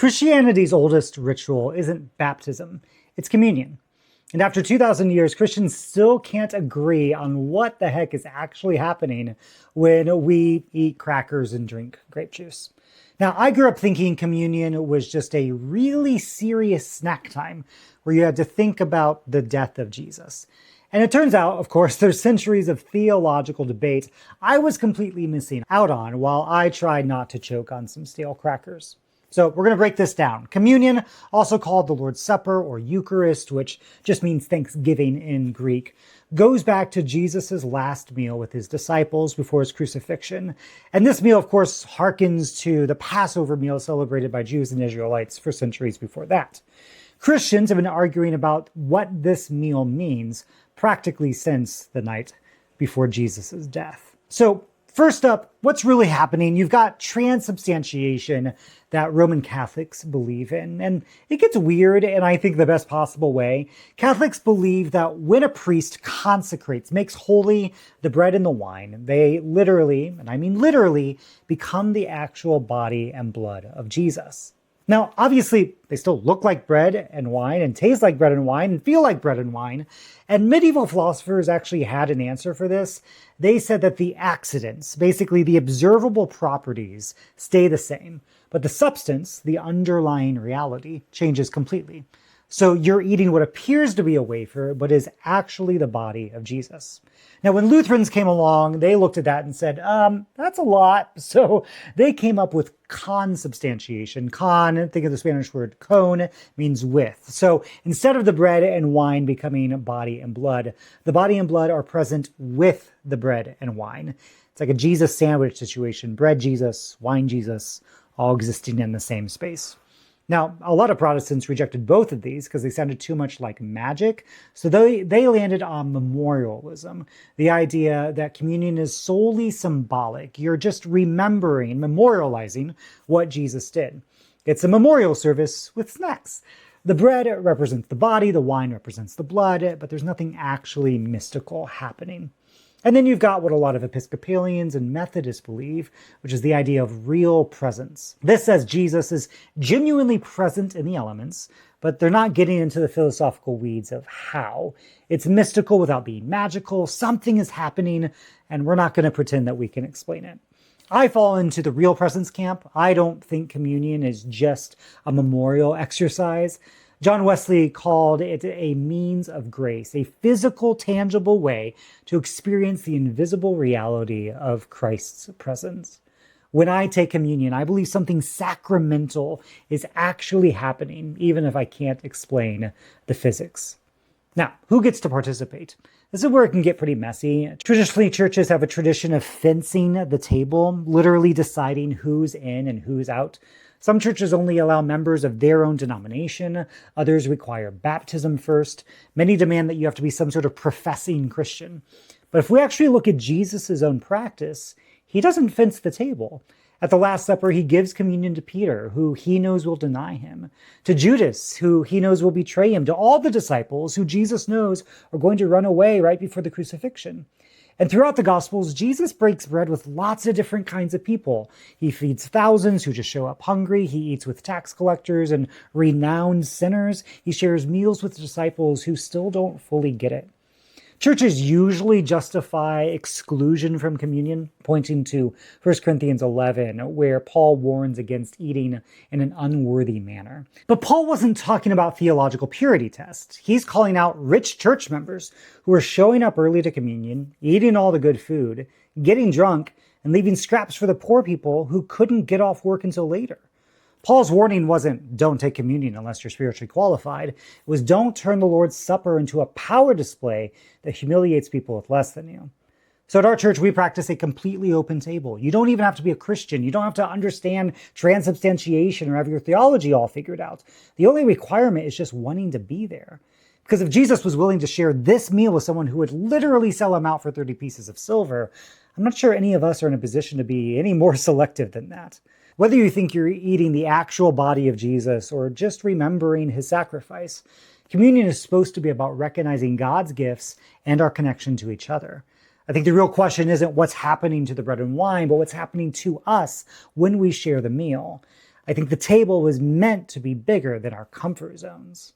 Christianity's oldest ritual isn't baptism, it's communion. And after 2,000 years, Christians still can't agree on what the heck is actually happening when we eat crackers and drink grape juice. Now, I grew up thinking communion was just a really serious snack time where you had to think about the death of Jesus. And it turns out, of course, there's centuries of theological debate I was completely missing out on while I tried not to choke on some stale crackers. So we're going to break this down. Communion, also called the Lord's Supper or Eucharist, which just means thanksgiving in Greek, goes back to Jesus' last meal with his disciples before his crucifixion. And this meal, of course, harkens to the Passover meal celebrated by Jews and Israelites for centuries before that. Christians have been arguing about what this meal means practically since the night before Jesus' death. So first up, what's really happening? You've got transubstantiation that Roman Catholics believe in. And it gets weird in, I think, the best possible way. Catholics believe that when a priest consecrates, makes holy the bread and the wine, they literally, and I mean literally, become the actual body and blood of Jesus. Now, obviously, they still look like bread and wine and taste like bread and wine and feel like bread and wine. And medieval philosophers actually had an answer for this. They said that the accidents, basically the observable properties, stay the same, but the substance, the underlying reality, changes completely. So you're eating what appears to be a wafer, but is actually the body of Jesus. Now, when Lutherans came along, they looked at that and said, that's a lot. So they came up with consubstantiation. Con, think of the Spanish word con, means with. So instead of the bread and wine becoming body and blood, the body and blood are present with the bread and wine. It's like a Jesus sandwich situation. Bread Jesus, wine Jesus, all existing in the same space. Now, a lot of Protestants rejected both of these because they sounded too much like magic. So they landed on memorialism, the idea that communion is solely symbolic. You're just remembering, memorializing what Jesus did. It's a memorial service with snacks. The bread represents the body, the wine represents the blood, but there's nothing actually mystical happening. And then you've got what a lot of Episcopalians and Methodists believe, which is the idea of real presence. This says Jesus is genuinely present in the elements, but they're not getting into the philosophical weeds of how. It's mystical without being magical. Something is happening, and we're not going to pretend that we can explain it. I fall into the real presence camp. I don't think communion is just a memorial exercise. John Wesley called it a means of grace, a physical, tangible way to experience the invisible reality of Christ's presence. When I take communion, I believe something sacramental is actually happening, even if I can't explain the physics. Now, who gets to participate? This is where it can get pretty messy. Traditionally, churches have a tradition of fencing the table, literally deciding who's in and who's out. Some churches only allow members of their own denomination. Others require baptism first. Many demand that you have to be some sort of professing Christian. But if we actually look at Jesus' own practice, he doesn't fence the table. At the Last Supper, he gives communion to Peter, who he knows will deny him, to Judas, who he knows will betray him, to all the disciples who Jesus knows are going to run away right before the crucifixion. And throughout the Gospels, Jesus breaks bread with lots of different kinds of people. He feeds thousands who just show up hungry. He eats with tax collectors and renowned sinners. He shares meals with disciples who still don't fully get it. Churches usually justify exclusion from communion, pointing to 1 Corinthians 11, where Paul warns against eating in an unworthy manner. But Paul wasn't talking about theological purity tests. He's calling out rich church members who are showing up early to communion, eating all the good food, getting drunk, and leaving scraps for the poor people who couldn't get off work until later. Paul's warning wasn't don't take communion unless you're spiritually qualified. It was don't turn the Lord's Supper into a power display that humiliates people with less than you. So at our church, we practice a completely open table. You don't even have to be a Christian. You don't have to understand transubstantiation or have your theology all figured out. The only requirement is just wanting to be there. Because if Jesus was willing to share this meal with someone who would literally sell him out for 30 pieces of silver, I'm not sure any of us are in a position to be any more selective than that. Whether you think you're eating the actual body of Jesus or just remembering his sacrifice, communion is supposed to be about recognizing God's gifts and our connection to each other. I think the real question isn't what's happening to the bread and wine, but what's happening to us when we share the meal. I think the table was meant to be bigger than our comfort zones.